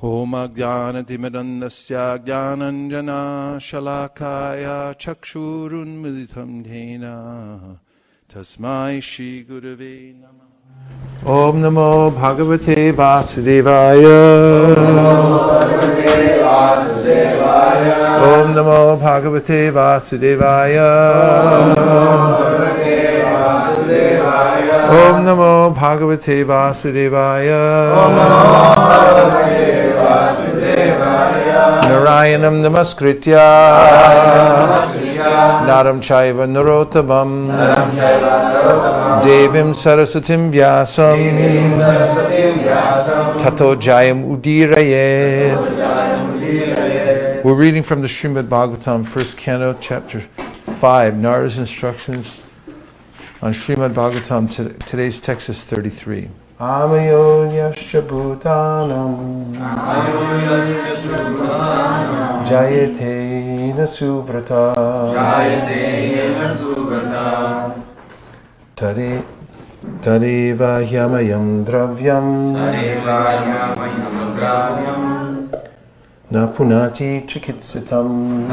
Om Ajnanatimidandasya Jnananjana Shalakaya Chakshurun Militam Dhena Tasmai Shri Gurave Namah. Om Namo Bhagavate Vasudevaya. Om Namo Bhagavate Vasudevaya. Om Namo Bhagavate Vasudevaya. Narayanam Namaskritya Naram Chaiva Narottamam Devim Sarasatim Vyasam Tato Jayam Udirayet. We're reading from the Srimad Bhagavatam, first canto, chapter 5, Narada's instructions on Srimad Bhagavatam. Today's text is 33. Amayo yasya bhutanam Jayate na suvrata Tareva hyamayam dravyam Na punati chikitsitam.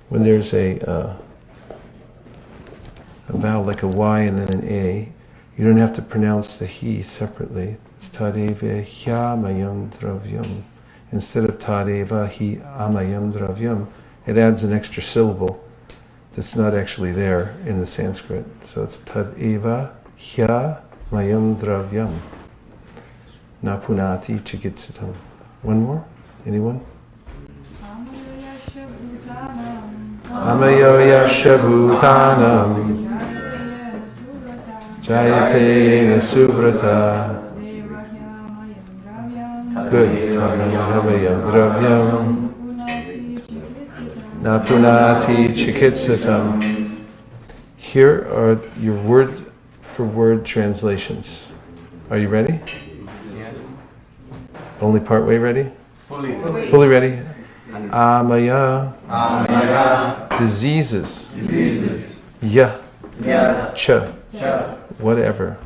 When there's a vowel like a Y and then an A, you don't have to pronounce the he separately. It's Tadeva hyamayam dravyam. Instead of Tadeva hi amayam dravyam, it adds an extra syllable that's not actually there in the Sanskrit. So it's Tadeva hyamayam dravyam. Napunati chikitsitam. One more? Anyone? Amayo yasha bhutanam Jayate nasubrata. Good. Amamayam dravyam Napunati chikitsatam. Here are your word for word translations. Are you ready? Only partway ready? Fully ready? Amaya. Diseases. Ya. Cha. Whatever.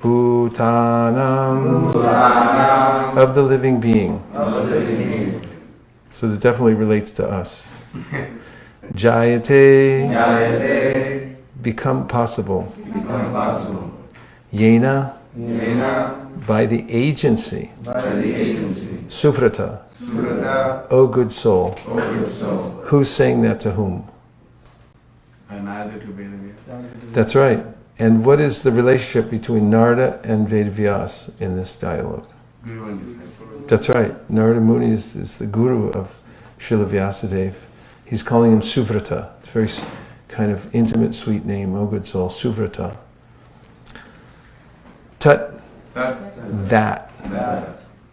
Bhutanam. Of the living being. So that definitely relates to us. Jayate. Become possible. Yena. By the agency. Suvrata. O good soul. Who's saying that to whom? That's right. And what is the relationship between Narada and Vedavyas in this dialogue? That's right. Narada Muni is the guru of Srila Vyasadeva. He's calling him Suvrata. It's a very kind of intimate, sweet name. O good soul. Suvrata. Tat. That.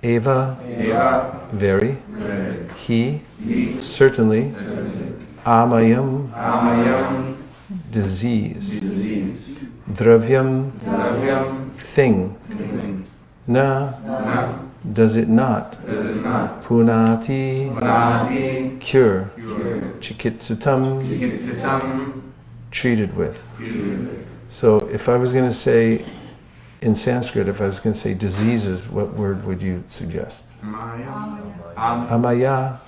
Eva. Very. He. Certainly. Amayam. Disease. Dravyam. Thing. Na. Does it not? Punati. Cure. Chikitsatam. Treated with. So if I was going to say in Sanskrit, if I was going to say diseases, what word would you suggest? Amaya.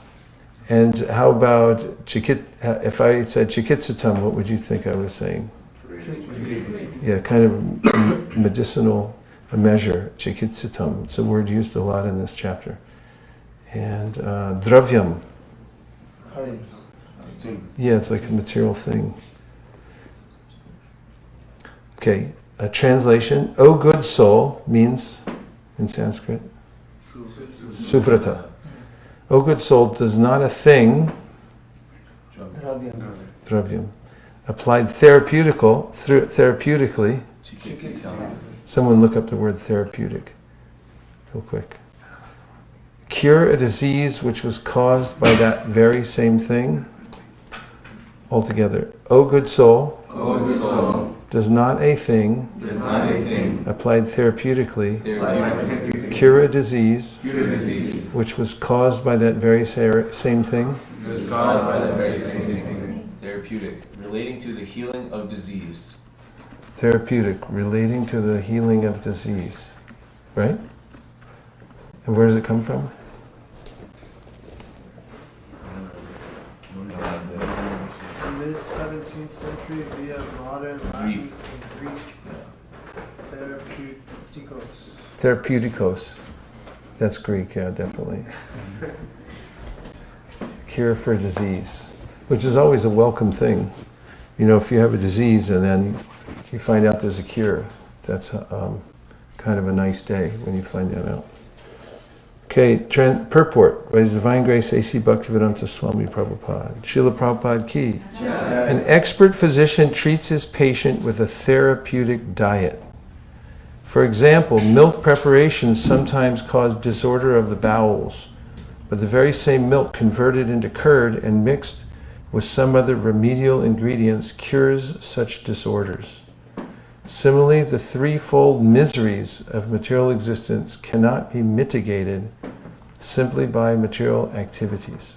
And how about if I said chikitsatam, what would you think I was saying? Yeah, kind of medicinal measure, chikitsatam. It's a word used a lot in this chapter. And dravyam. Yeah, it's like a material thing. Okay. A translation, O good soul, means, in Sanskrit, Suvrata. O good soul, does not a thing, Dravyam, applied therapeutically, someone look up the word therapeutic, real quick. Cure a disease which was caused by that very same thing, altogether. O good soul, does not a thing, applied therapeutically, cure a disease, which was caused by that very same thing. Therapeutic, relating to the healing of disease. Therapeutic, relating to the healing of disease. right? And where does it come from? Mid-17th century via modern Latin and Greek therapeutikos. Therapeutikos. That's Greek, yeah, definitely. Cure for disease, which is always a welcome thing. You know, if you have a disease and then you find out there's a cure, that's kind of a nice day when you find that out. Okay, purport by His Divine Grace A.C. Bhaktivedanta Swami Prabhupada. Srila Prabhupada Ki. An expert physician treats his patient with a therapeutic diet. For example, milk preparations sometimes cause disorder of the bowels, but the very same milk converted into curd and mixed with some other remedial ingredients cures such disorders. Similarly, the threefold miseries of material existence cannot be mitigated simply by material activities.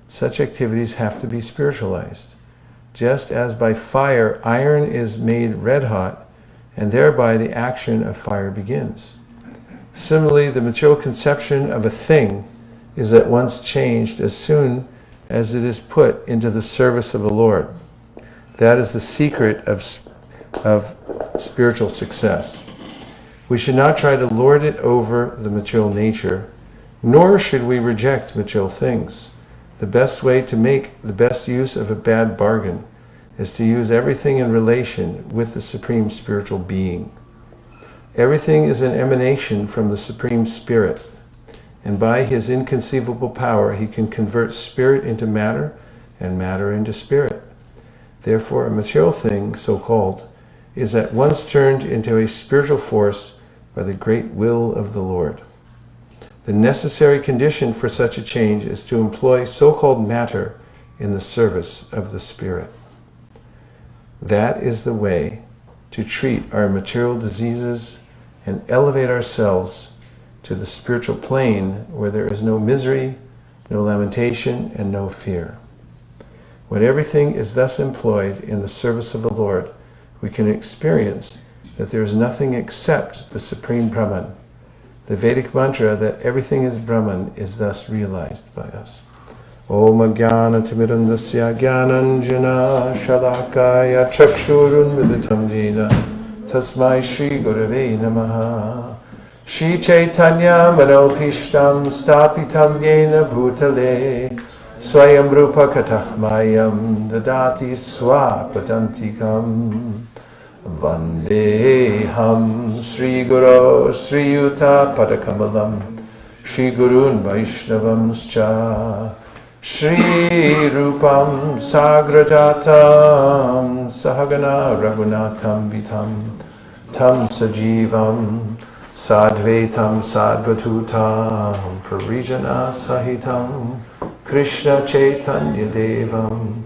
Such activities have to be spiritualized. Just as by fire, iron is made red hot, and thereby the action of fire begins. Similarly, the material conception of a thing is at once changed as soon as it is put into the service of the Lord. That is the secret of spiritual success. We should not try to lord it over the material nature, nor should we reject material things. The best way to make the best use of a bad bargain is to use everything in relation with the Supreme Spiritual Being. Everything is an emanation from the Supreme Spirit, and by His inconceivable power He can convert spirit into matter and matter into spirit. Therefore, a material thing, so-called, is at once turned into a spiritual force by the great will of the Lord. The necessary condition for such a change is to employ so-called matter in the service of the Spirit. That is the way to treat our material diseases and elevate ourselves to the spiritual plane where there is no misery, no lamentation, and no fear. When everything is thus employed in the service of the Lord, we can experience that there is nothing except the Supreme Brahman. The Vedic mantra that everything is Brahman is thus realized by us. Om Jnana Timirandasya Jnananjana Shalakaya Chakshurunmilitam Jena Tasmai Shri Gurave Namaha. Shri Chaitanya Manopishtam Stapitam Yena Bhutale Swayam Rupa Katahmayam Dadati Swapatantikam Vandeham Sri Guru Sri Yuta Padakamalam Shri Gurun Vaishnavamscha Shri Rupam Sagrajatam Sahagana Raghunatham Vitam Tam Sajivam Sadvetam Sadvatutam Parijana Sahitam Krishna Chaitanya Devam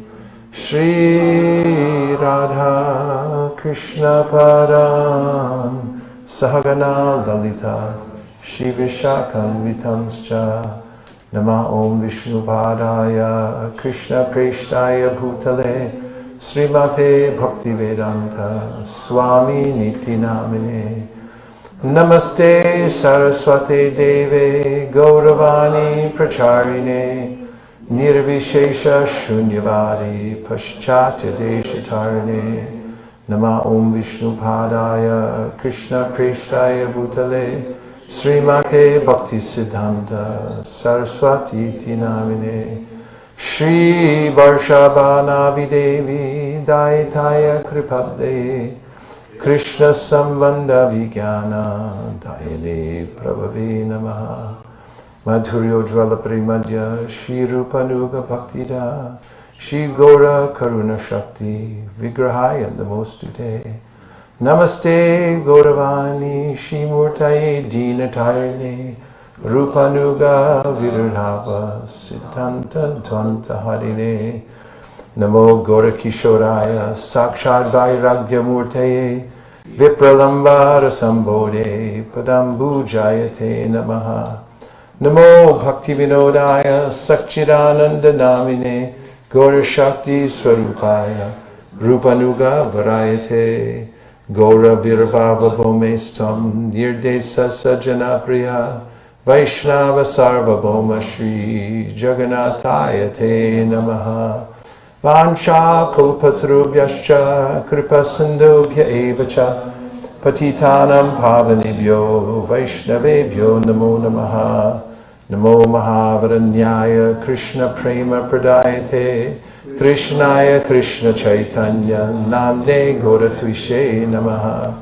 Shri Radha Krishna Padam Sahagana Lalita Shri Vishakam Vitamscha Nama Om Vishnu Padaya Krishna Preshtaya Bhutale Srimate Bhaktivedanta Swami Niti Namine Namaste Saraswate Deve Gauravani Pracharine Nirvishesha Shunyavadi Paschatya Deshatarne Nama Om Vishnu Padaya Krishna Preshtaya Bhutale Srimate Bhakti Siddhanta Saraswati Tinamine Shri Varshabhana Videvi Daitaya Kripade Krishna Sambandha Vijnana Dayane Prabhave Namaha Madhuryo Jvala Primadhya Shri Rupanuga Bhaktida Shri Gora Karuna Shakti Vigrahaya Namostute Namaste Gauravani Shri Murtaye Dinatarine Rupanuga Viradhava Siddhanta Dvanta Harine Namo Gora Kishoraya Sakshad Vairagya Murtaye Vipralambara Sambodhe Padambu Jayate Namaha Namo Bhakti Vinodaya Sakchidananda Namine Gora Shakti Swarupaya Rupanuga Varayate Gora Virvava Bhomestam Nirdesa Sajana Priya Vaishnava Sarvabhauma Shri Jagannathaya Te Namaha Vancha Kulpatrubhyascha Kripasindubhya Evacha Patitanam Pavanebhyo Vaishnavebhyo Namo Namaha Namo Mahavaranyaya Krishna Prema Pradayate Krishnaya Krishna Chaitanya Namne Goratvishe Namaha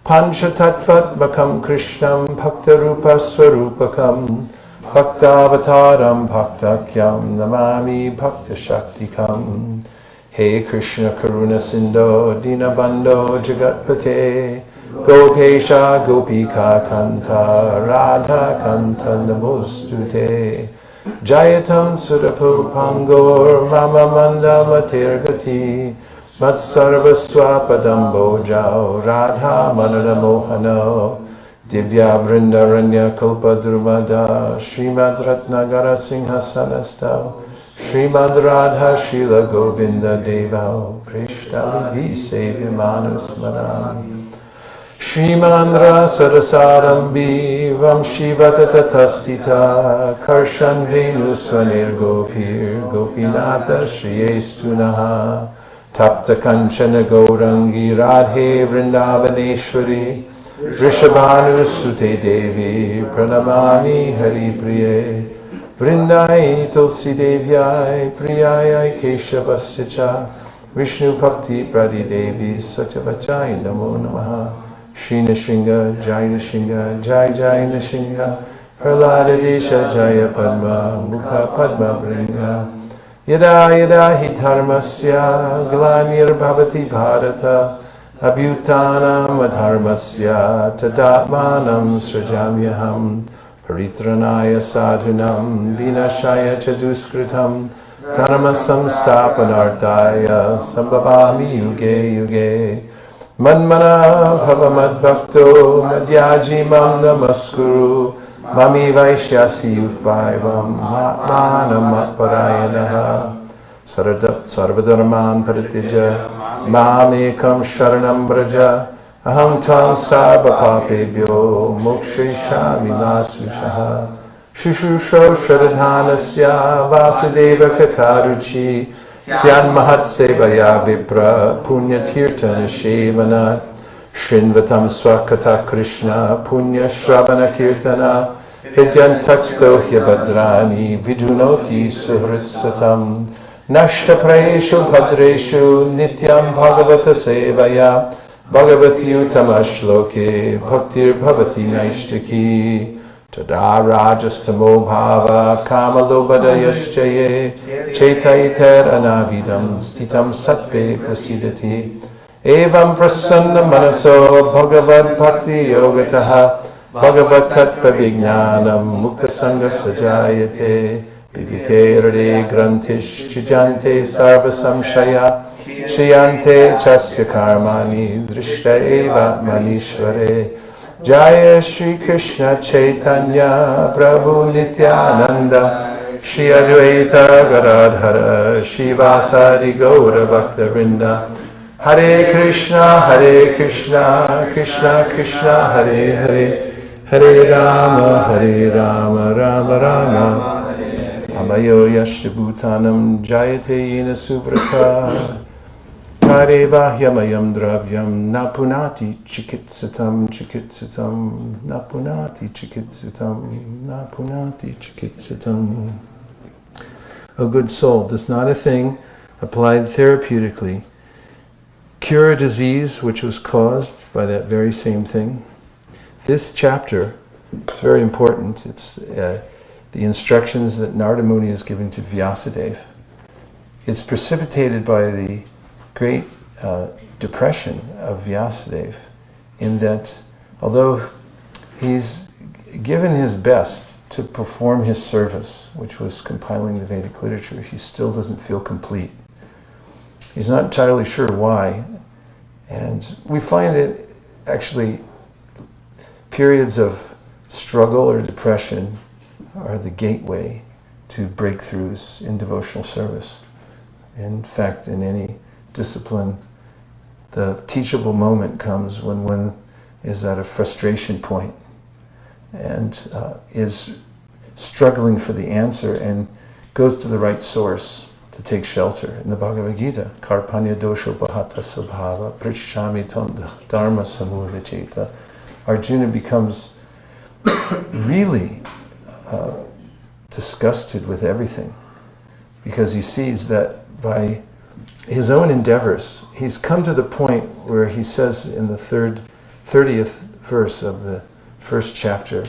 Panchatattvatmakam Krishnam Bhaktarupa Swarupakam Bhaktavataram Bhaktakyam Namami Bhaktashaktikam He Krishna Karuna Sindho Dinabandho Jagatpate Gopesha Gopika Kanta Radha Kanta Namostute Jayatam Sudapurpangor Mama Manda Matirgati Matsarvaswapadam Bojao Radha Manana Mohano Divya Vrindaranya Kalpadrumada Srimad Ratnagara Singhasanastao Srimad Radha Srila Govinda Devao Krishna Livi Sevimanus Manam Shrimandra Sarasarambi Vamshivatatatastita Karshan Venusvanir Gopir Gopinata Shriyestunaha Tapta Kanchana Gaurangi Radhe Vrindavaneshwari Vrishabhanu Sute Devi Pranamani Hari Priye Vrindai Tulsi Devyai Priyai Keshavasya Vishnu Bhakti Pradi Devi Satyavachai Namo Namaha Shri Nishinga Jai Nishinga Jai Jai Nishinga Prahlada Desha Jaya Padma Mukha Padma Bringa Yada Yada Hi Dharmasya Glanir Bhavati Bharata Abhutanam Adharmasya Tadatmanam Srajamyaham Paritranaya Sadhunam Vinashaya Chaduskritam Dharmasam Stapanartaya Sambhavami Yuge Yuge Manmana Bhavamad Bhakto Madhyaji Mam Namaskuru Mami Vaishyasi Yukvaivam Manam Atparayanaha Sarvadharman Paritija Mamekam Sharanam Braja Aham Tvam Sarva Papebhyo Mokshishami Nasvishaha Shushusho Shradhanasya Vasudeva Kataruchi Syan Mahat Sevaya Vipra Punya Tirtha Nishevana Shinvatam Swakata Krishna Punya Shravana Kirtana Hridyantaksto Hyabadrani Vidunoti Suhritsatam Nashta Praeshu Bhadreshu Nityam Bhagavata Sevaya Bhagavati Utamashloke Bhaktir Bhavati Naishtaki Tada Rajastamo Bhava Kamalobhadayaschaye Chaitaiter Anavidam Stitam Sattve Prasidati Evam Prasanna Manaso Bhagavad Bhakti Yogataha Bhagavad Tattva Vijnanam Mukta Sangha Sajayate Vidite Rade Grantish Chijante Sarva Samshaya Shiyante Chasya Karmani Drishta Eva Manishvare Jaya Shri Krishna Chaitanya Prabhu Nityananda Shri Advaita Gadadhara Shivasari Gaura Bhakta Vrinda Hare Krishna Krishna Krishna Hare Hare Hare Rama Rama Rama Amayo Yashtabhutanam Jayate Yena Suvrata Kare Vahyamayam Dravyam Napunati Chikitsatam Napunati Chikitsatam. O good soul, does not a thing applied therapeutically cure a disease which was caused by that very same thing? This chapter is very important. It's the instructions that Narada Muni is giving to Vyasadeva. It's precipitated by the great depression of Vyasadeva, in that although he's given his best to perform his service, which was compiling the Vedic literature, he still doesn't feel complete. He's not entirely sure why, and we find it actually periods of struggle or depression are the gateway to breakthroughs in devotional service. In fact, in any discipline, the teachable moment comes when one is at a frustration point and is struggling for the answer and goes to the right source to take shelter. In the Bhagavad Gita, Karpanya dosho bahata sabhava prishchami tam dharma samudacheta, Arjuna becomes really disgusted with everything because he sees that by his own endeavors, he's come to the point where he says in the 30th verse of the first chapter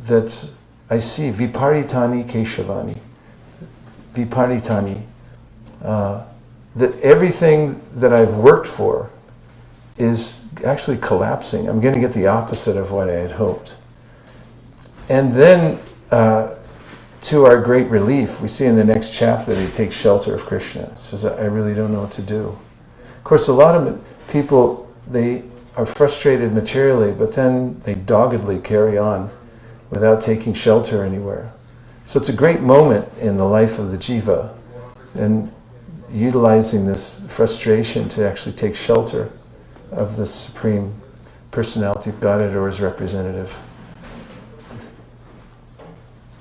that I see viparitani keshavani, viparitani, that everything that I've worked for is actually collapsing. I'm going to get the opposite of what I had hoped. And then, to our great relief, we see in the next chapter that he takes shelter of Krishna. He says, I really don't know what to do. Of course, a lot of people, they are frustrated materially, but then they doggedly carry on without taking shelter anywhere. So it's a great moment in the life of the jiva, and utilizing this frustration to actually take shelter of the Supreme Personality of Godhead or his representative.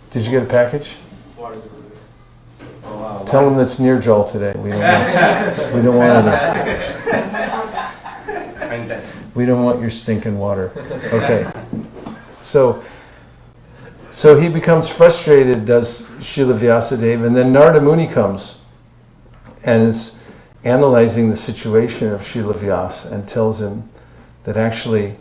Did you get a package? Oh, wow. Tell them that's near Joel today. We don't want it. We don't want your stinking water. Okay. So he becomes frustrated, does Srila Vyasadeva, and then Narada Muni comes and is analyzing the situation of Srila Vyasa and tells him that actually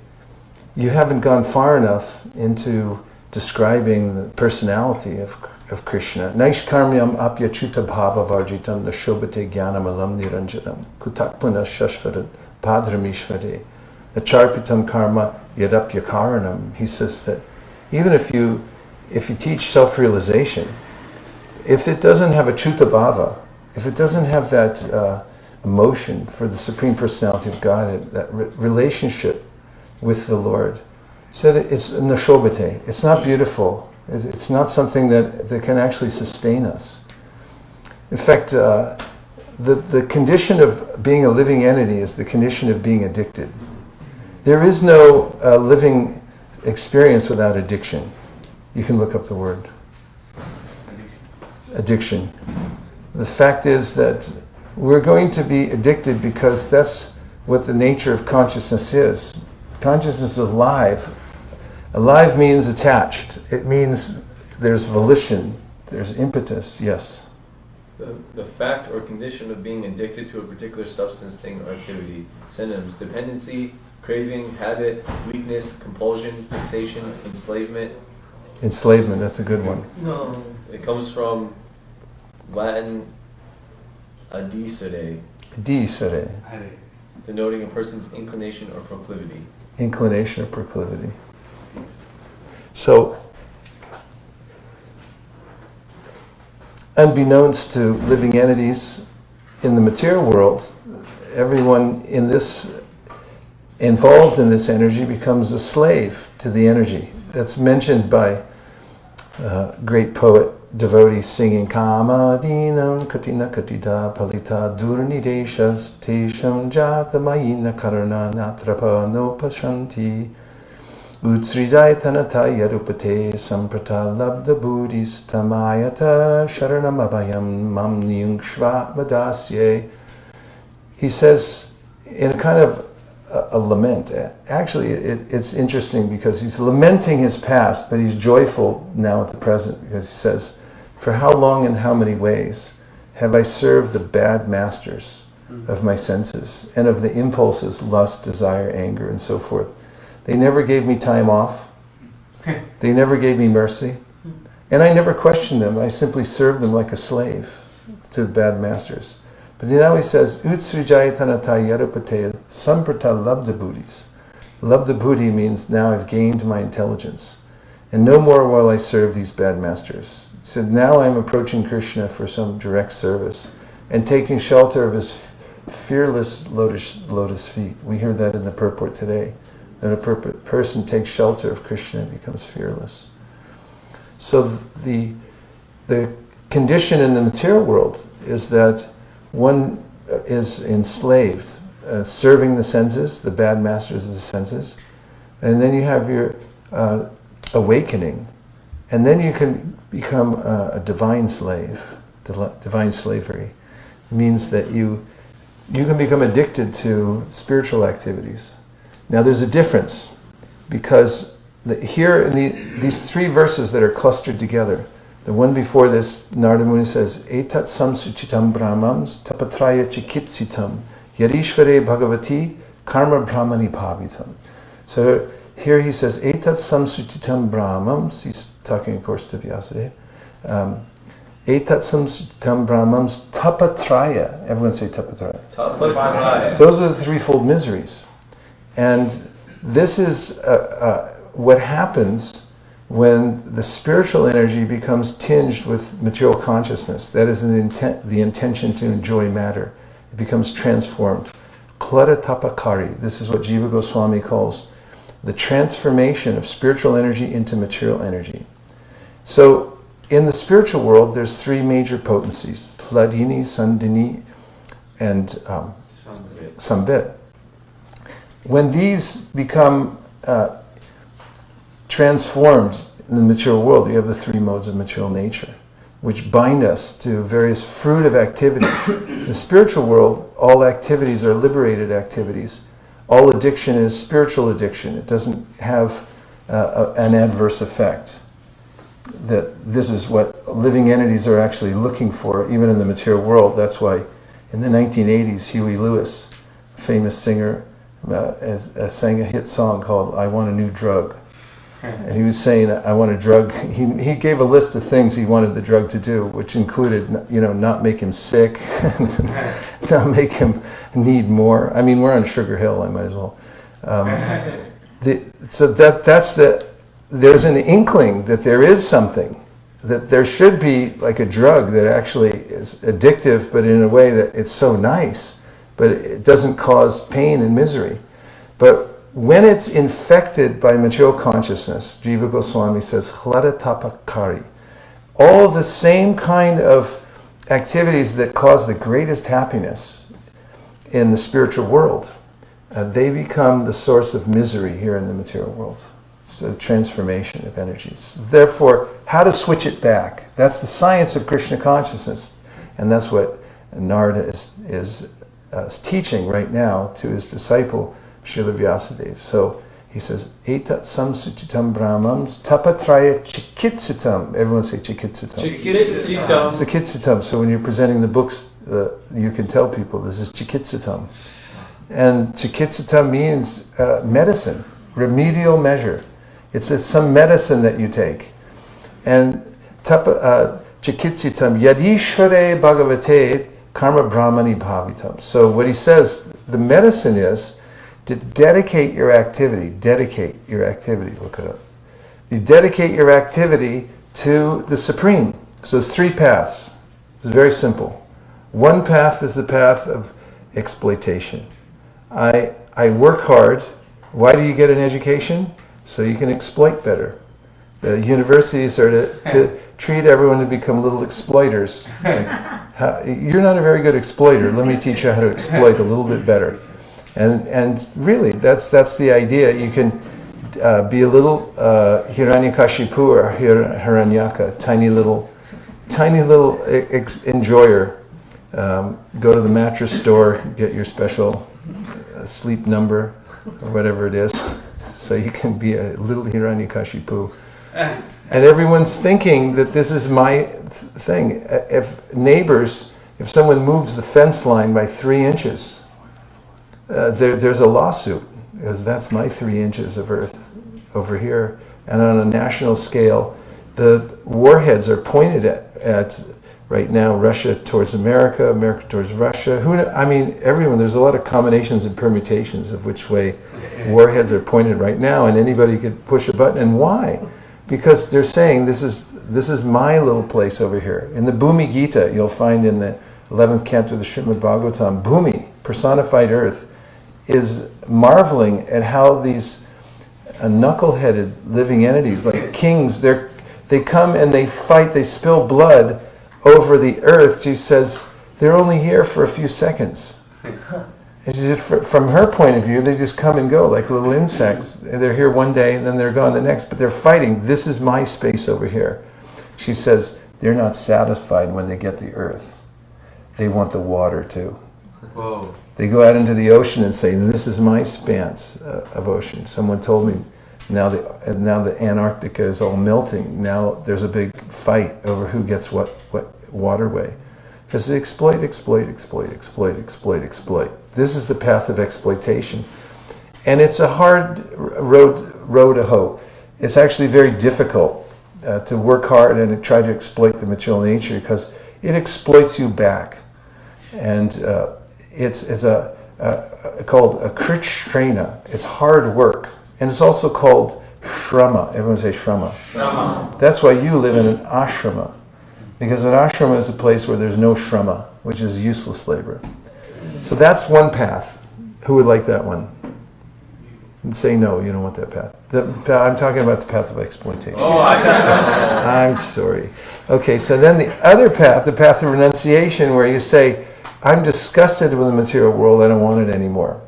you haven't gone far enough into describing the personality of Krishna. Naishkarmyam apyachuta bhava varjitam nashobate jnanam alam niranjanam kutakpuna shashvarat padramishvade acharpitam karma yadapyakaranam. He says that even if you teach self-realization, if it doesn't have a chuta bhava, if it doesn't have that emotion for the Supreme Personality of Godhead, that relationship with the Lord, said it's nashobate. It's not beautiful. It's not something that can actually sustain us. In fact, the condition of being a living entity is the condition of being addicted. There is no living experience without addiction. You can look up the word. Addiction. The fact is that we're going to be addicted because that's what the nature of consciousness is. Consciousness is alive. Alive means attached. It means there's volition, there's impetus, yes. The fact or condition of being addicted to a particular substance, thing, or activity. Synonyms: dependency, craving, habit, weakness, compulsion, fixation, enslavement. Enslavement, that's a good one. No. It comes from Latin adicere, Adicere, denoting a person's inclination or proclivity. inclination or proclivity. So, unbeknownst to living entities in the material world, everyone involved in this energy becomes a slave to the energy. That's mentioned by great poet devotees singing Kama dinam katina katita palita durnideshas tesham jata mayina karana natrapa no pashanti utsrijayatanata yarupate samprata labda buddhis tamayata sharanam abhayam mam nyungshva vadasye. He says in a kind of a lament. Actually, it's interesting because he's lamenting his past, but he's joyful now at the present because he says, for how long and how many ways have I served the bad masters of my senses and of the impulses, lust, desire, anger, and so forth. They never gave me time off. They never gave me mercy. And I never questioned them. I simply served them like a slave to the bad masters. But now he says, Utsrijayatanata yarupate samprata labda buddhis. Labda buddhi means now I've gained my intelligence. And no more will I serve these bad masters. He said, now I'm approaching Krishna for some direct service and taking shelter of his fearless lotus feet. We hear that in the purport today. That a person takes shelter of Krishna and becomes fearless. So the condition in the material world is that one is enslaved serving the senses, the bad masters of the senses. And then you have your awakening. And then you can become a divine slave. Divine slavery means that you can become addicted to spiritual activities. Now there's a difference, because here in these three verses that are clustered together, the one before this, Narada Muni says, Etat samsuchitam brahmam tapatraya chikitsitam yarishvare bhagavati karma brahmani bhavitam. So here he says, Etat samsuchitam brahmam, he's talking of course to Vyasadeva, Etat samsuchitam brahmam tapatraya, everyone say tapatraya. Tapatraya. Those are the threefold miseries. And this is what happens when the spiritual energy becomes tinged with material consciousness. That is the intention to enjoy matter. It becomes transformed. Klada tapakari. This is what Jiva Goswami calls the transformation of spiritual energy into material energy. So in the spiritual world, there's three major potencies: Hladini, Sandini, and Samvit. When these become transformed in the material world, you have the three modes of material nature, which bind us to various fruitive activities. In the spiritual world, all activities are liberated activities. All addiction is spiritual addiction. It doesn't have an adverse effect. That this is what living entities are actually looking for, even in the material world. That's why in the 1980s, Huey Lewis, a famous singer, sang a hit song called "I Want a New Drug." And he was saying, I want a drug. He gave a list of things he wanted the drug to do, which included, not make him sick, not make him need more. I mean, we're on Sugar Hill, I might as well. There's an inkling that there is something, that there should be like a drug that actually is addictive, but in a way that it's so nice, but it doesn't cause pain and misery. But when it's infected by material consciousness, Jiva Goswami says, Hlada tapakari, all the same kind of activities that cause the greatest happiness in the spiritual world, they become the source of misery here in the material world. It's a transformation of energies. Therefore, how to switch it back? That's the science of Krishna consciousness. And that's what Narada is teaching right now to his disciple, Srila Vyasadeva. So he says, Etat samsuchitam brahmam tapatraya chikitsitam. Everyone say chikitsitam. Chikitsitam. Chikitsitam. So when you're presenting the books, you can tell people this is chikitsitam. And chikitsitam means medicine, remedial measure. It's some medicine that you take. And chikitsitam yadishvare bhagavate karma brahmani bhavitam. So what he says, the medicine is to dedicate your activity, look it up. You dedicate your activity to the Supreme. So there's three paths. It's very simple. One path is the path of exploitation. I work hard. Why do you get an education? So you can exploit better. The universities are to treat everyone to become little exploiters. You're not a very good exploiter. Let me teach you how to exploit a little bit better. And really, that's the idea. You can be a little Hiranyakashipu or Hiranyaka, tiny little enjoyer. Go to the mattress store, get your special sleep number or whatever it is, so you can be a little Hiranyakashipu. And everyone's thinking that this is my thing. If someone moves the fence line by 3 inches, there's a lawsuit, because that's my 3 inches of earth over here. And on a national scale, the warheads are pointed at right now, Russia towards America, America towards Russia. Everyone, there's a lot of combinations and permutations of which way warheads are pointed right now, and anybody could push a button. And why? Because they're saying this is my little place over here. In the Bhumi Gita, you'll find in the 11th canto of the Srimad Bhagavatam, Bhumi, personified earth, is marveling at how these knuckle-headed living entities, like kings, they come and they fight, they spill blood over the earth. She says they're only here for a few seconds. And she said, from her point of view, they just come and go like little insects. They're here one day and then they're gone the next, but they're fighting. This is my space over here. She says they're not satisfied when they get the earth. They want the water too. Whoa. They go out into the ocean and say, this is my expanse of ocean. Someone told me now the Antarctica is all melting. Now there's a big fight over who gets what waterway. Because they exploit. This is the path of exploitation. And it's a hard road to hoe. It's actually very difficult to work hard and to try to exploit the material nature because it exploits you back. And it's called a krishtrena. It's hard work. And it's also called shrama. Everyone say shrama. Shrama. That's why you live in an ashrama. Because an ashrama is a place where there's no shrama, which is useless labor. So that's one path. Who would like that one? And say no, you don't want that path. I'm talking about the path of exploitation. Oh, I got it. I'm sorry. Okay, so then the other path, the path of renunciation, where you say, I'm disgusted with the material world, I don't want it anymore.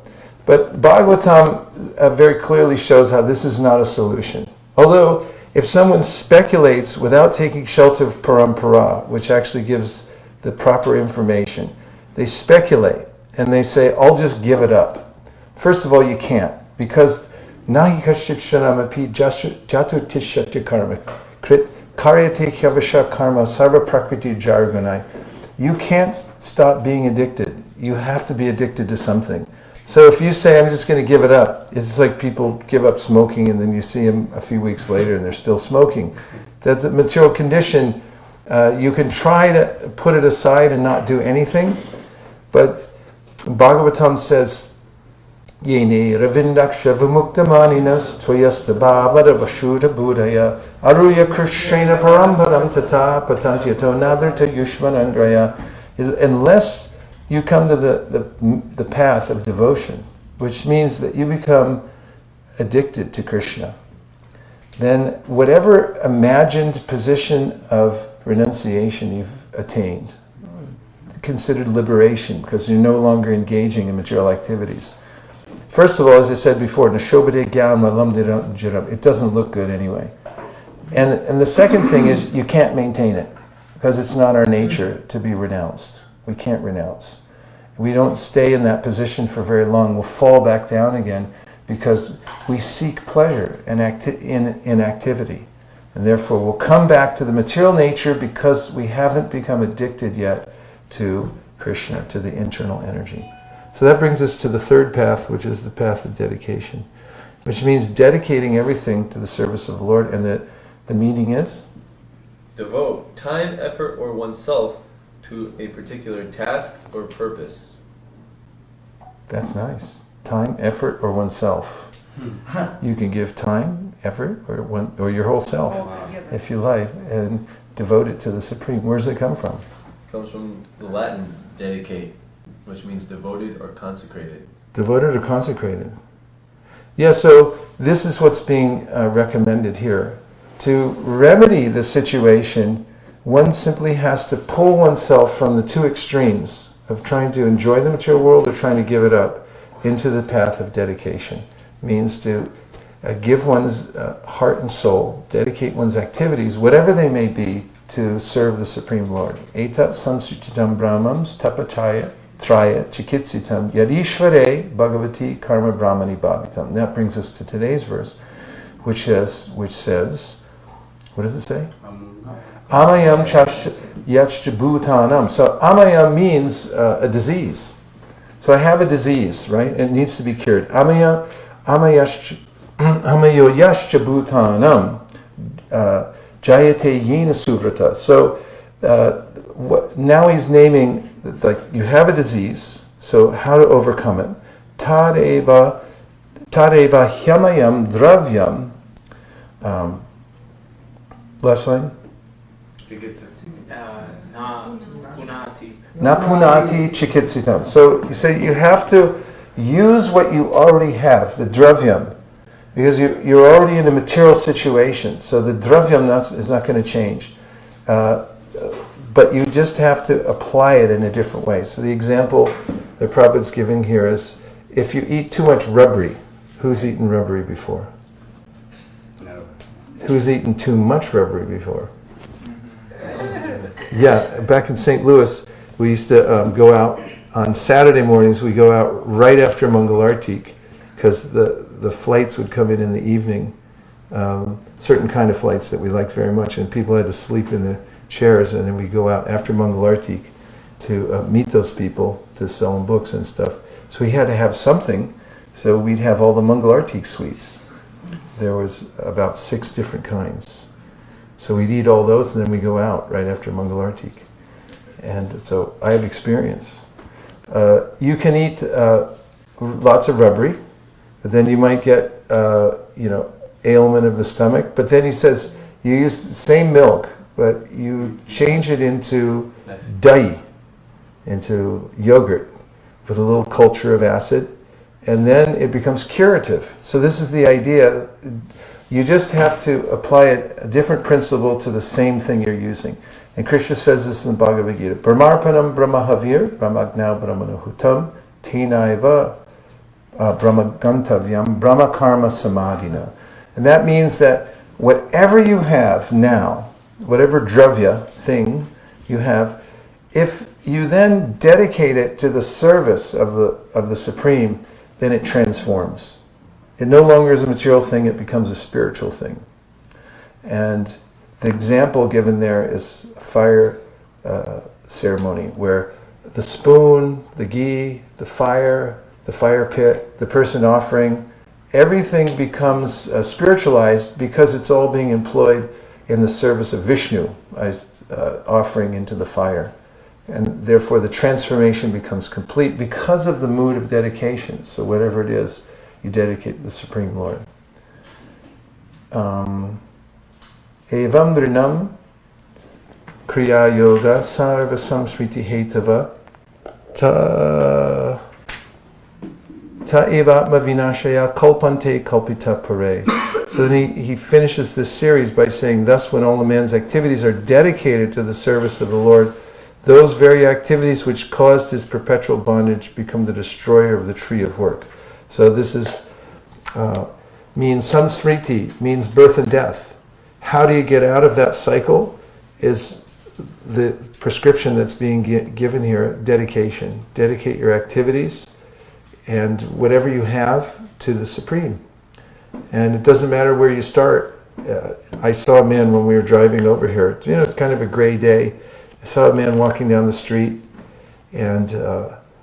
But Bhagavatam very clearly shows how this is not a solution. Although, if someone speculates without taking shelter of parampara, which actually gives the proper information, they speculate and they say, I'll just give it up. First of all, you can't, because nahi kashit shanamapi jatu tishyati karma krit karyate hyavasha karma sarva prakriti jargunai. You can't stop being addicted. You have to be addicted to something. So if you say, I'm just going to give it up, it's like people give up smoking and then you see them a few weeks later and they're still smoking. That's the material condition. You can try to put it aside and not do anything, but Bhagavatam says, Yene ravindaksha vimuktamaninas tvayasta bhavara vashuddha buddhaya aruya krishrena parambaram tata patantyato nadarta yushvanandraya. Unless you come to the path of devotion, which means that you become addicted to Krishna, then whatever imagined position of renunciation you've attained, considered liberation, because you're no longer engaging in material activities. First of all, as I said before, it doesn't look good anyway. And the second thing is you can't maintain it, because it's not our nature to be renounced. We can't renounce. We don't stay in that position for very long. We'll fall back down again because we seek pleasure in activity. And therefore we'll come back to the material nature because we haven't become addicted yet to Krishna, to the internal energy. So that brings us to the third path, which is the path of dedication, which means dedicating everything to the service of the Lord. And the meaning is? Devote time, effort, or oneself to a particular task or purpose. That's nice. Time, effort, or oneself. You can give time, effort, or your whole self, if you like, and devote it to the Supreme. Where does it come from? It comes from the Latin dedicate, which means devoted or consecrated. Devoted or consecrated. Yeah, so this is what's being recommended here. To remedy the situation, one simply has to pull oneself from the two extremes of trying to enjoy the material world or trying to give it up into the path of dedication. It means to give one's heart and soul, dedicate one's activities, whatever they may be, to serve the Supreme Lord. Etat samsuchitam brahmams tapachaya traya chikitsitam yadishvare bhagavati karma brahmani bhavitam. And that brings us to today's verse, which says, what does it say? Amayam yachbhutanam. So amayam means a disease. So I have a disease, right? It needs to be cured. Amayo yachbhutanam jayate yena suvrata. So now he's naming, like, you have a disease, so how to overcome it. Tadeva hyamayam dravyam. Last line? Napunati chikitsitam. So you say you have to use what you already have, the dravyam, because you're already in a material situation. So the dravyam is not going to change. But you just have to apply it in a different way. So the example that Prabhupada's giving here is, if you eat too much rubbery, who's eaten rubbery before? No. Who's eaten too much rubbery before? Yeah, back in St. Louis, we used to go out on Saturday mornings. We go out right after Mangalartik, because the flights would come in the evening, certain kind of flights that we liked very much, and people had to sleep in the chairs, and then we go out after Mangalartik to meet those people, to sell them books and stuff. So we had to have something, so we'd have all the Mangalartik sweets. There was about 6 different kinds. So we'd eat all those, and then we go out right after Mangalartik. And so I have experience. You can eat lots of rubbery, but then you might get, ailment of the stomach. But then he says, you use the same milk, but you change it into dahi, into yogurt, with a little culture of acid, and then it becomes curative. So this is the idea. You just have to apply a different principle to the same thing you're using. And Krishna says this in the Bhagavad Gita. Brahmarpanam brahmahavir, brahmagna brahmanahutam, tenaiva brahmagantavyam, brahmakarma samadhina. And that means that whatever you have now, whatever dravya thing you have, if you then dedicate it to the service of the Supreme, then it transforms. It no longer is a material thing, it becomes a spiritual thing. And the example given there is a fire ceremony, where the spoon, the ghee, the fire pit, the person offering, everything becomes spiritualized because it's all being employed in the service of Vishnu, offering into the fire. And therefore the transformation becomes complete because of the mood of dedication. So whatever it is, you dedicate to the Supreme Lord. Evam drinam kriya yoga sarva samsriti hetava ta evatma vinashaya kalpante kalpita pare. So then he finishes this series by saying, thus when all a man's activities are dedicated to the service of the Lord, those very activities which caused his perpetual bondage become the destroyer of the tree of work. So this is means samsriti, means birth and death. How do you get out of that cycle is the prescription that's being given here, dedication. Dedicate your activities and whatever you have to the Supreme. And it doesn't matter where you start. I saw a man when we were driving over here. It's kind of a gray day. I saw a man walking down the street, and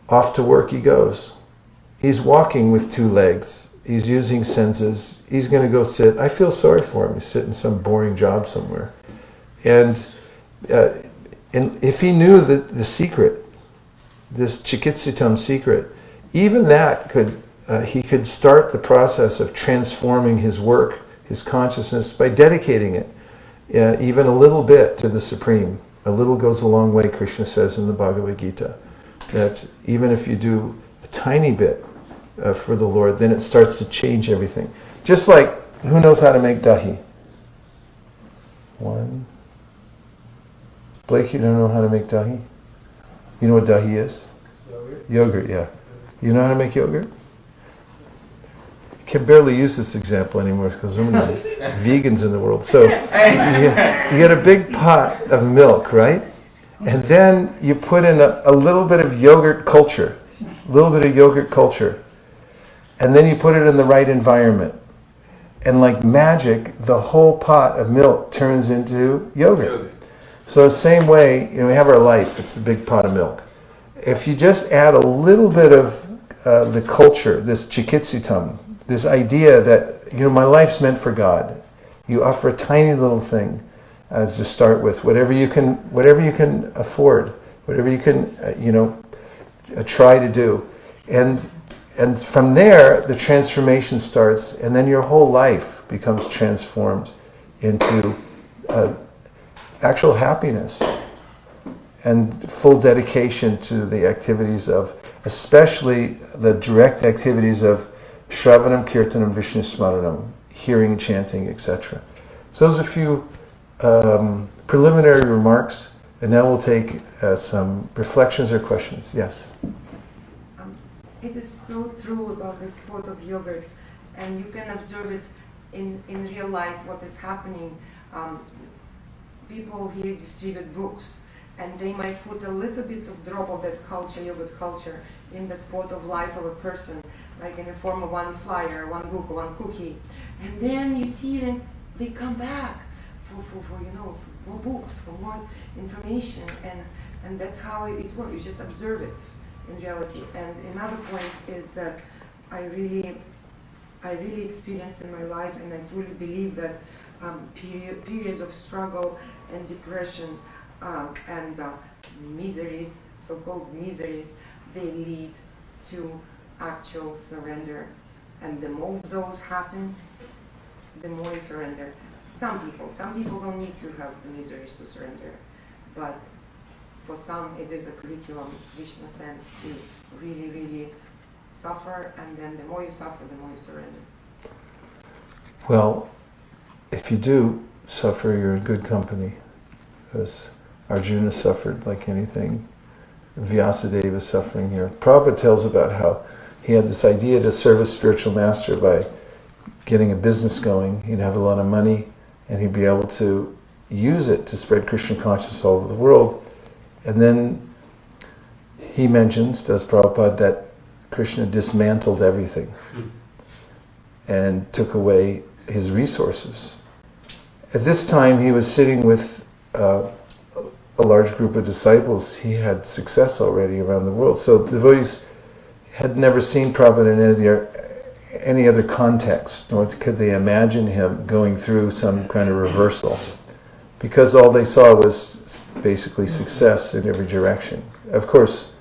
off to work he goes. He's walking with 2 legs. He's using senses. He's going to go sit. I feel sorry for him. He's sitting some boring job somewhere. And if he knew the secret, this chikitsitam secret, even that he could start the process of transforming his work, his consciousness, by dedicating it, even a little bit, to the Supreme. A little goes a long way, Krishna says in the Bhagavad Gita. That even if you do a tiny bit for the Lord, then it starts to change everything. Just like, who knows how to make dahi? 1. Blake, you don't know how to make dahi? You know what dahi is? Yogurt, yeah. You know how to make yogurt? Can barely use this example anymore because so many vegans in the world. So you get a big pot of milk, right? And then you put in a little bit of yogurt culture, and then you put it in the right environment. And like magic, the whole pot of milk turns into yogurt. So the same way, we have our life, it's the big pot of milk. If you just add a little bit of the culture, this chikitsitam, this idea that, my life's meant for God. You offer a tiny little thing as to start with, whatever you can afford, whatever you can, try to do. And from there, the transformation starts, and then your whole life becomes transformed into actual happiness and full dedication to the activities of, especially the direct activities of Shravanam, Kirtanam, Vishnu Smaranam, hearing, chanting, etc. So those are a few preliminary remarks, and now we'll take some reflections or questions. Yes? It is so true about this pot of yogurt, and you can observe it in real life what is happening. People here distribute books, and they might put a little bit of drop of that culture, yogurt culture, in the pot of life of a person, like in the form of one flyer, one book, one cookie, and then you see them, they come back for more books, for more information, and that's how it works. You just observe it in reality. And another point is that I really experienced in my life, and I truly believe that periods of struggle and depression and miseries, so-called miseries, they lead to actual surrender. And the more those happen, the more you surrender. Some people don't need to have the miseries to surrender, but for some it is a curriculum, Krishna sends to really, really suffer, and then the more you suffer, the more you surrender. Well, if you do suffer, you're in good company, because Arjuna suffered like anything. Vyasadeva is suffering here. Prabhupada tells about how he had this idea to serve a spiritual master by getting a business going. He'd have a lot of money, and he'd be able to use it to spread Krishna consciousness all over the world. And then he mentions, does Prabhupada, that Krishna dismantled everything and took away his resources. At this time, he was sitting with a large group of disciples. He had success already around the world. So devotees had never seen Prabhupada in any other context, nor could they imagine him going through some kind of reversal, because all they saw was basically success in every direction. Of course,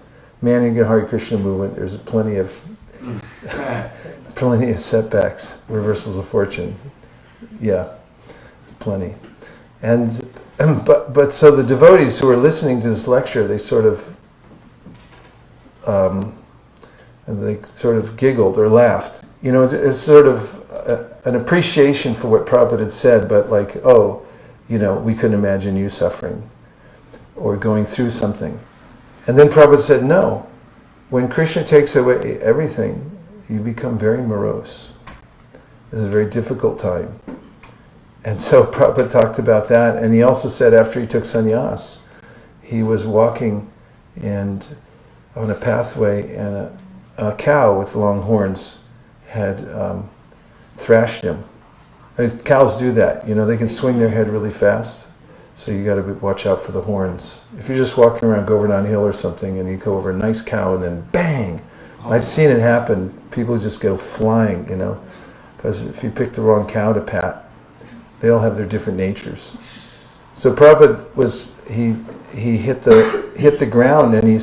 managing the Hare Krishna movement, there's plenty of setbacks, reversals of fortune. Yeah, plenty. And but so the devotees who were listening to this lecture, they sort of giggled or laughed. You know, it's sort of an appreciation for what Prabhupada had said, but like, oh, you know, we couldn't imagine you suffering or going through something. And then Prabhupada said, no, when Krishna takes away everything, you become very morose. This is a very difficult time. And so Prabhupada talked about that, and he also said after he took sannyas, he was walking on a pathway, and a cow with long horns had thrashed him. Cows do that, you know, they can swing their head really fast, so you got to watch out for the horns. If you're just walking around Govardhan Hill or something, and you go over a nice cow, and then bang! I've seen it happen. People just go flying, you know, because if you pick the wrong cow to pat, they all have their different natures. So Prabhupada he hit the ground, and he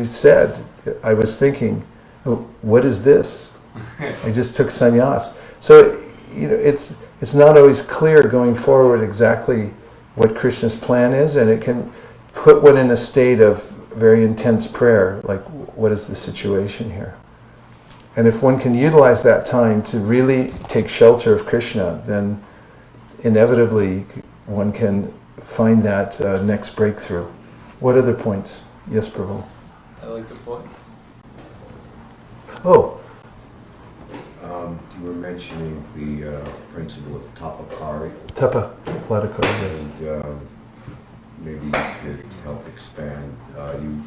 said, I was thinking, oh, what is this? I just took sannyas. So, you know, it's not always clear going forward exactly what Krishna's plan is, and it can put one in a state of very intense prayer, like, what is the situation here? And if one can utilize that time to really take shelter of Krishna, then inevitably one can find that next breakthrough. What other points? Yes, Prabhu. I like the point. Oh. You were mentioning the principle of tapakari. Tapa, Vladikar, yes. And maybe you could help expand. You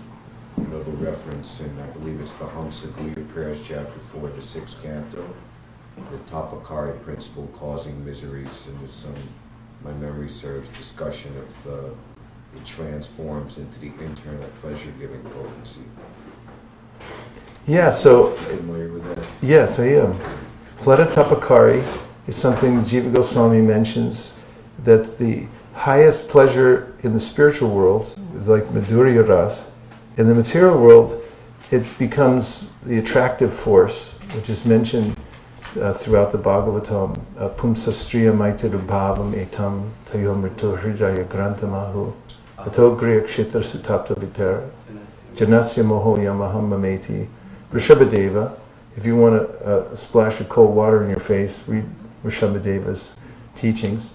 know the reference, and I believe it's the Hamsa Guida Prayers, chapter 4, the 6th canto. The tapakari principle causing miseries, and there's some, my memory serves, discussion of it transforms into the internal pleasure-giving potency. Yeah, so... Are you familiar with that? Yes, I am. Pleta Tapakari is something Jiva Goswami mentions, that the highest pleasure in the spiritual world is like Madhurya Ras. In the material world, it becomes the attractive force, which is mentioned throughout the Bhagavatam. Pumsastriya maitidubhavam etam tayomrito hridaya grantamahu ato griya kshitra sutapta vitara janasya moho yamaham mameti. Rishabhadeva, if you want a splash of cold water in your face, read Rishabhadeva's teachings.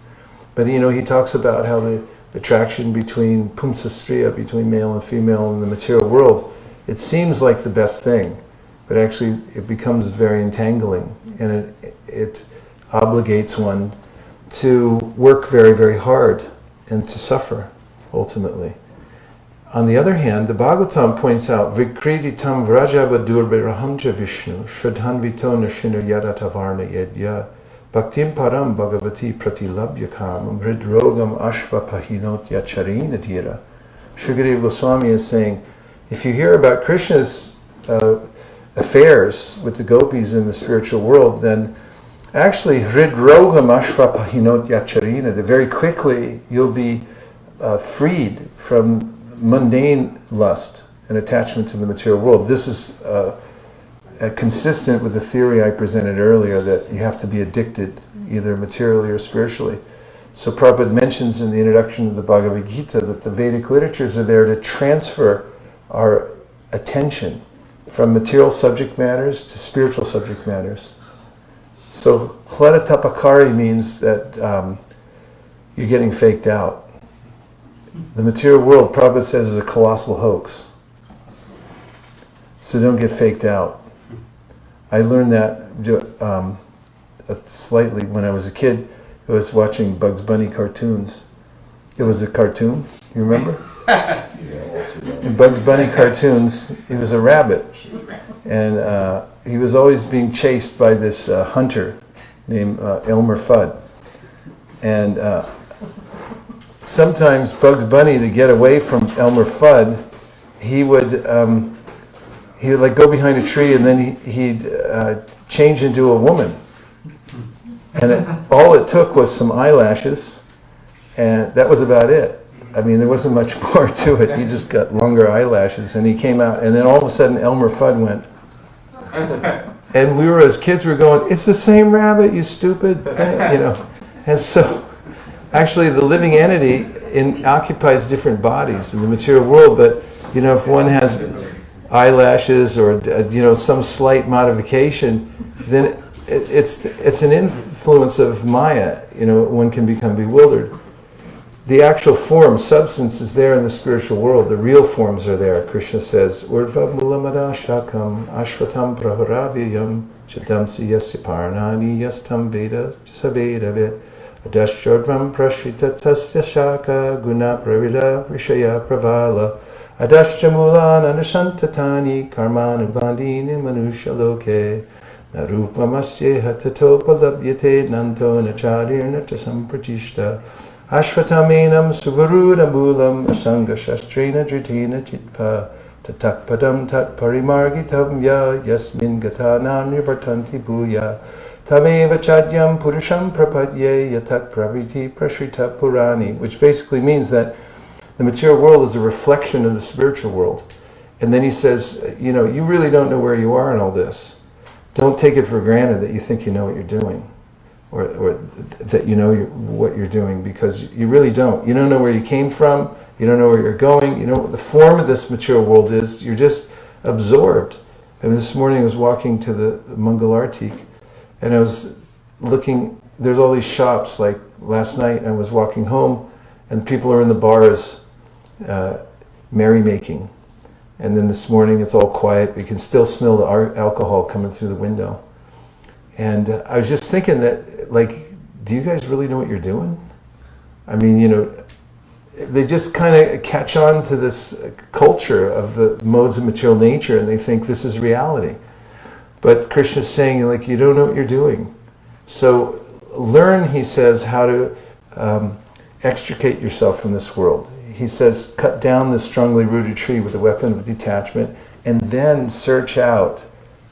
But you know, he talks about how the attraction between pumsastriya, between male and female in the material world, it seems like the best thing. but actually it becomes very entangling, and it obligates one to work very, very hard and to suffer, ultimately. On the other hand, the Bhagavatam points out, Vikriditam vrajava durbirahamja Vishnu, shradhanvito nashinu yadatavarna yedya, bhaktim param bhagavati pratilabhyakam, hridrogam ashva pahinot yacharina dhira. Shukadeva Goswami is saying, if you hear about Krishna's affairs with the gopis in the spiritual world, then actually hridrogam ashva pahinot yacharina, that very quickly you'll be freed from mundane lust and attachment to the material world. This is consistent with the theory I presented earlier, that you have to be addicted either materially or spiritually. So Prabhupada mentions in the introduction of the Bhagavad Gita that the Vedic literatures are there to transfer our attention from material subject matters to spiritual subject matters. So Hlada Tapakari means that you're getting faked out. The material world, Prabhupada says, is a colossal hoax. So don't get faked out. I learned that slightly when I was a kid. I was watching Bugs Bunny cartoons. It was a cartoon, you remember? In Bugs Bunny cartoons, he was a rabbit. And he was always being chased by this hunter named Elmer Fudd. And sometimes Bugs Bunny, to get away from Elmer Fudd, he would like go behind a tree, and then he'd change into a woman. And all it took was some eyelashes, and that was about it. I mean, there wasn't much more to it. He just got longer eyelashes, and he came out, and then all of a sudden Elmer Fudd went. And we were, as kids, we were going, "It's the same rabbit, you stupid thing," you know. And so actually, the living entity occupies different bodies in the material world, but you know, if one has eyelashes or some slight modification, then it's an influence of Maya. You know, one can become bewildered. The actual form, substance, is there in the spiritual world. The real forms are there. Krishna says, "Urdhva mulamada shakam ashvatam praharavyam chadamsi yasya parnani yastam veda jasaveda vid." Adashchodvam prashvita tasya shaka guna pravida vishaya pravala adashchamulan anushantatani karman bandini manusha loke narupamasya hatatopadabhyate nanto nacharirna tasampratishta ashvatamenam suvarudamulam asanga shastrena dritina chitpa tatakpadam tat parimargitam ya yasmin gatanan nivartanti bhuya Tameva chadyam purusham prapadye yatat praviti prashrita purani, which basically means that the material world is a reflection of the spiritual world. And then he says, you know, you really don't know where you are in all this. Don't take it for granted that you think you know what you're doing, or that you know what you're doing, because you really don't. You don't know where you came from. You don't know where you're going. You know what the form of this material world is. You're just absorbed. And this morning I was walking to the Mangalartik, and I was looking, there's all these shops, like last night I was walking home and people are in the bars merrymaking. And then this morning it's all quiet, we can still smell the alcohol coming through the window. And I was just thinking that, like, do you guys really know what you're doing? I mean, you know, they just kind of catch on to this culture of the modes of material nature and they think this is reality. But Krishna's saying, like, you don't know what you're doing. So learn, he says, how to extricate yourself from this world. He says, cut down this strongly rooted tree with a weapon of detachment, and then search out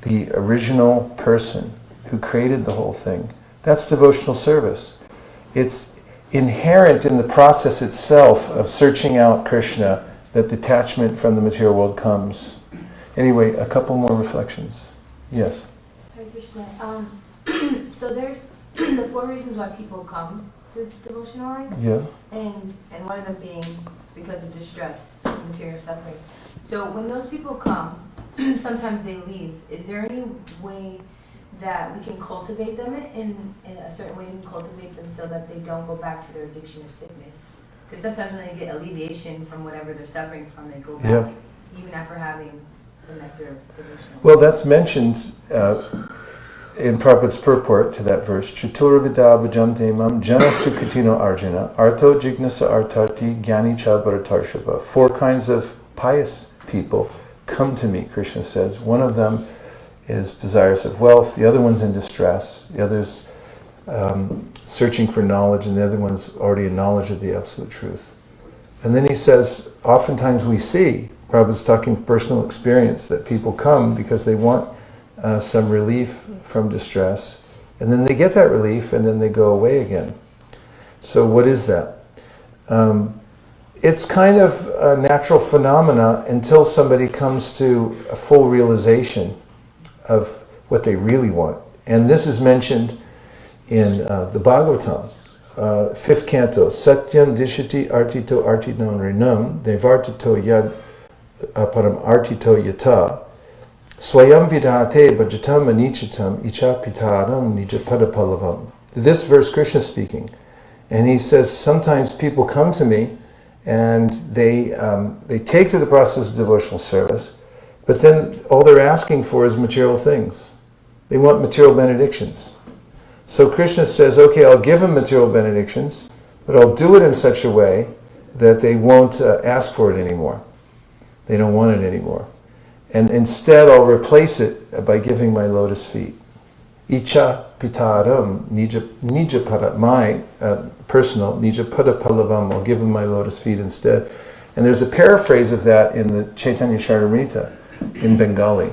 the original person who created the whole thing. That's devotional service. It's inherent in the process itself of searching out Krishna that detachment from the material world comes. Anyway, a couple more reflections. Yes. Hare Krishna. So there's the 4 reasons why people come to devotional life. Yeah. And one of them being because of distress, material suffering. So when those people come, sometimes they leave. Is there any way that we can cultivate them in a certain way, we can cultivate them so that they don't go back to their addiction of sickness? Because sometimes when they get alleviation from whatever they're suffering from, they go back, even after having the nectar of devotional. Well, that's mentioned in Prabhupada's purport to that verse. Chaturvida bhajante mam jana sukritino arjuna arto jignasa artati gyani cha bharatarshava. 4 kinds of pious people come to me, Krishna says. One of them is desirous of wealth, the other one's in distress, the other's searching for knowledge, and the other one's already in knowledge of the absolute truth. And then he says, oftentimes we see, Prabhupada's talking from personal experience, that people come because they want some relief from distress, and then they get that relief, and then they go away again. So what is that? It's kind of a natural phenomena until somebody comes to a full realization of what they really want. And this is mentioned in the Bhagavatam, 5th canto. Satyam dishati artito artinon rinam devartito yad aparam artito yata swayam vidhate bhajatam anichatam icha pitaram nijapadapalavam. This verse Krishna is speaking, and he says sometimes people come to me and they take to the process of devotional service, but then all they're asking for is material things. They want material benedictions. So Krishna says, okay, I'll give them material benedictions, but I'll do it in such a way that they won't ask for it anymore. They don't want it anymore. And instead I'll replace it by giving my lotus feet. Icha pitaram nija pada, my personal nija pada palavam, I'll give them my lotus feet instead. And there's a paraphrase of that in the Chaitanya Charitamrita in Bengali.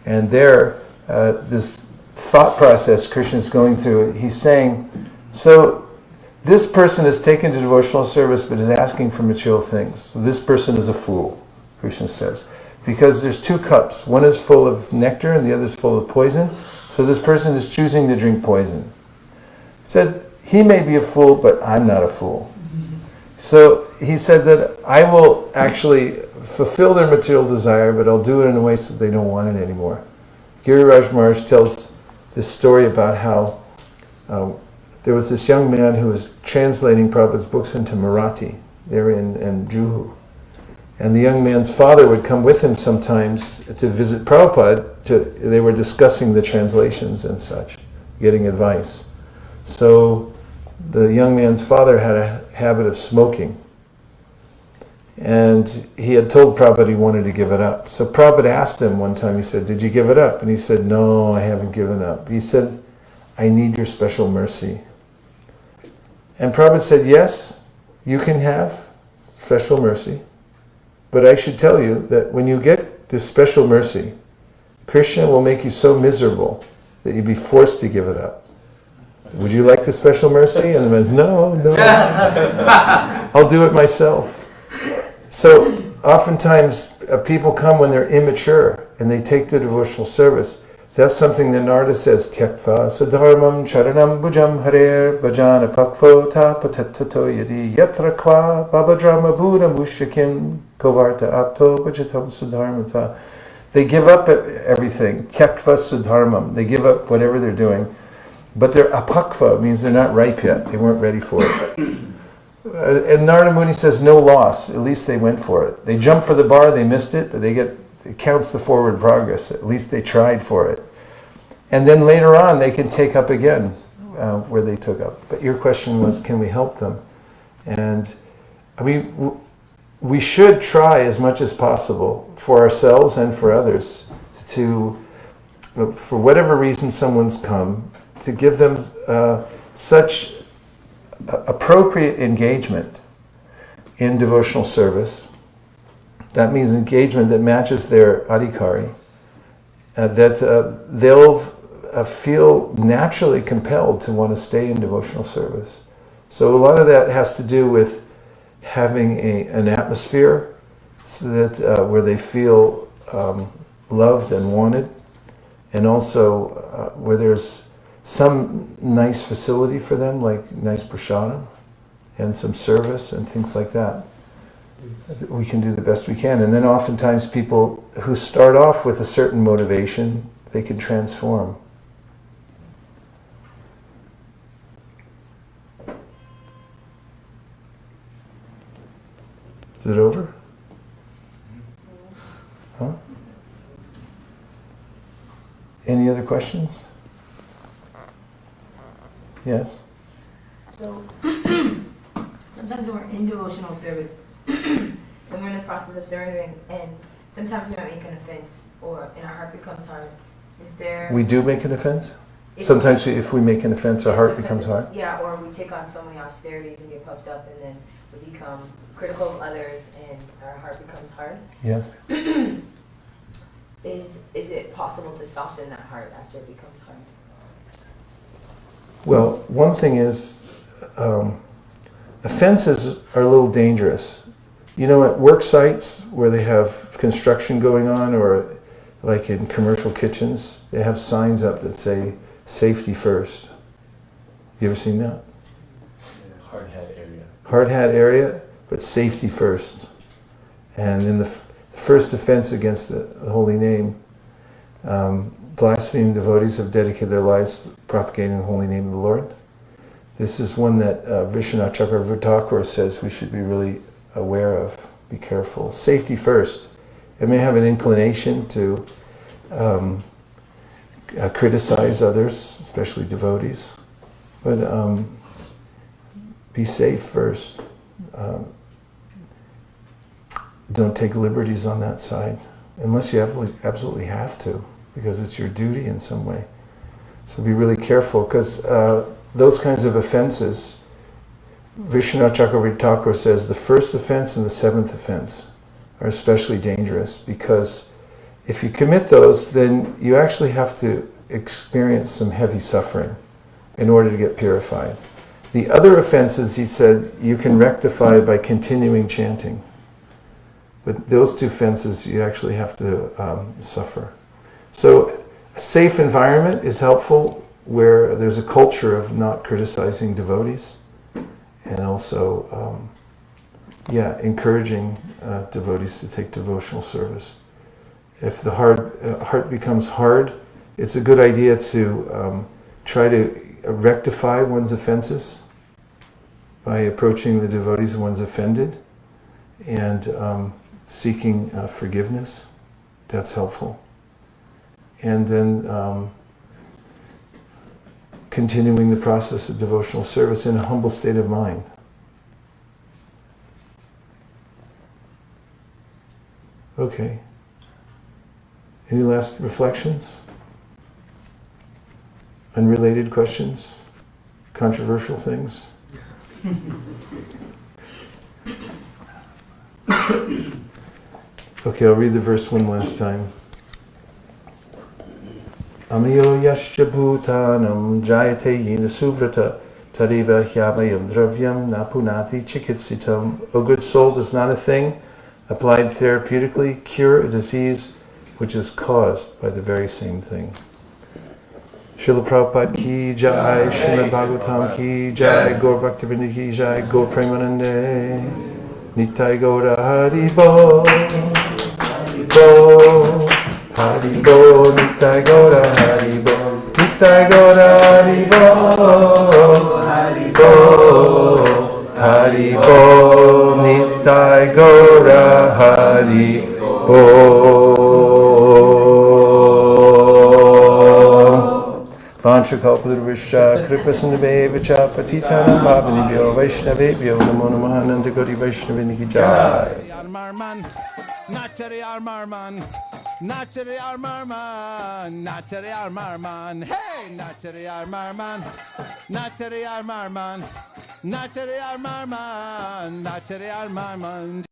And there, this thought process Krishna's going through, he's saying, so this person is taken to devotional service but is asking for material things. So this person is a fool, Krishna says. Because there's 2 cups. One is full of nectar and the other is full of poison. So this person is choosing to drink poison. He said, he may be a fool, but I'm not a fool. So he said that I will actually fulfill their material desire, but I'll do it in a way so they don't want it anymore. Giriraj Maharaj tells this story about how there was this young man who was translating Prabhupada's books into Marathi. They were in Juhu. And the young man's father would come with him sometimes to visit Prabhupada. They were discussing the translations and such, getting advice. So the young man's father had a habit of smoking. And he had told Prabhupada he wanted to give it up. So Prabhupada asked him one time, he said, did you give it up? And he said, no, I haven't given up. He said, I need your special mercy. And Prabhupada said, yes, you can have special mercy. But I should tell you that when you get this special mercy, Krishna will make you so miserable that you'd be forced to give it up. Would you like the special mercy? And the man said, no, I'll do it myself. So oftentimes people come when they're immature and they take the devotional service. That's something that Narada says, Tyakva sadharmam charanam bhujam harer bhajana pakvo ta patatato yadi yatra kwa babadrama buddha mushakim kovarta apto bhajatam sadharmata. They give up everything. Tyakva sadharmam. They give up whatever they're doing. But they're apakva, means they're not ripe yet. They weren't ready for it. And Narada Muni says no loss. At least they went for it. They jumped for the bar, they missed it, but it counts the forward progress. At least they tried for it. And then later on they can take up again where they took up. But your question was, can we help them? And we should try as much as possible for ourselves and for others to, for whatever reason someone's come, to give them such appropriate engagement in devotional service. That means engagement that matches their adhikari, that they'll feel naturally compelled to want to stay in devotional service. So a lot of that has to do with having an atmosphere so that where they feel loved and wanted, and also where there's some nice facility for them, like nice prasadam and some service and things like that. We can do the best we can. And then oftentimes people who start off with a certain motivation, they can transform. Is it over? Huh? Any other questions? Yes? So, sometimes when we're in devotional service, and we're in the process of surrendering, and sometimes we might make an offense, or and our heart becomes hard. Is there... We do make an offense? Sometimes if we make an offense, our heart becomes hard? Yeah, or we take on so many austerities and get puffed up, and then we become critical of others, and our heart becomes hard. Yes. Is it possible to soften that heart after it becomes hard? Well, one thing is, offenses are a little dangerous. You know, at work sites where they have construction going on, or like in commercial kitchens, they have signs up that say, safety first. You ever seen that? Hard hat area. Hard hat area, but safety first. And in the first offense against the holy name, blaspheming devotees have dedicated their lives propagating the holy name of the Lord. This is one that Vishwanath Chakravarti says we should be really aware of. Be careful. Safety first. It may have an inclination to criticize others, especially devotees, but be safe first. Don't take liberties on that side, unless you absolutely have to, because it's your duty in some way. So be really careful, because those kinds of offenses, Vishwanath Chakravarti says the first offense and the seventh offense are especially dangerous, because if you commit those, then you actually have to experience some heavy suffering in order to get purified. The other offenses, he said, you can rectify by continuing chanting. But those two offenses, you actually have to suffer. So a safe environment is helpful where there's a culture of not criticizing devotees, and also encouraging devotees to take devotional service. If the heart becomes hard, it's a good idea to try to rectify one's offenses by approaching the devotees one's offended and seeking forgiveness. That's helpful. And then continuing the process of devotional service in a humble state of mind. Okay. Any last reflections? Unrelated questions? Controversial things? Okay, I'll read the verse one last time. Amiyo yasya bhutanam jayate yena suvrata tariva hyamayam dravyam napunati chikitsitam. O good soul, does not a thing applied therapeutically cure a disease which is caused by the very same thing. Srila Prabhupada ki jai, Srimad Bhagavatam ki jai, Gaur Bhaktivinoda ki jai, Gaur Premanande, Nitai Gaura Hari Bo, Bo, Hari Bo, Nitai Gaura Hari Bo, Nitai Gaura Hari Bo, Hari Bo, Hari Bo, Nitai Gaura Hari Bo. Vanchakalpatarvishya kripasandhaveva patitanam bhavanibhyo vaishnavebhyo namo namaha nanda gori vaishnaviniki jai. Natari Armarman, Natari Armarman, Natari Armarman, hey, Natari Armarman, Natari Armarman, Natari Armarman, Natari Armarman.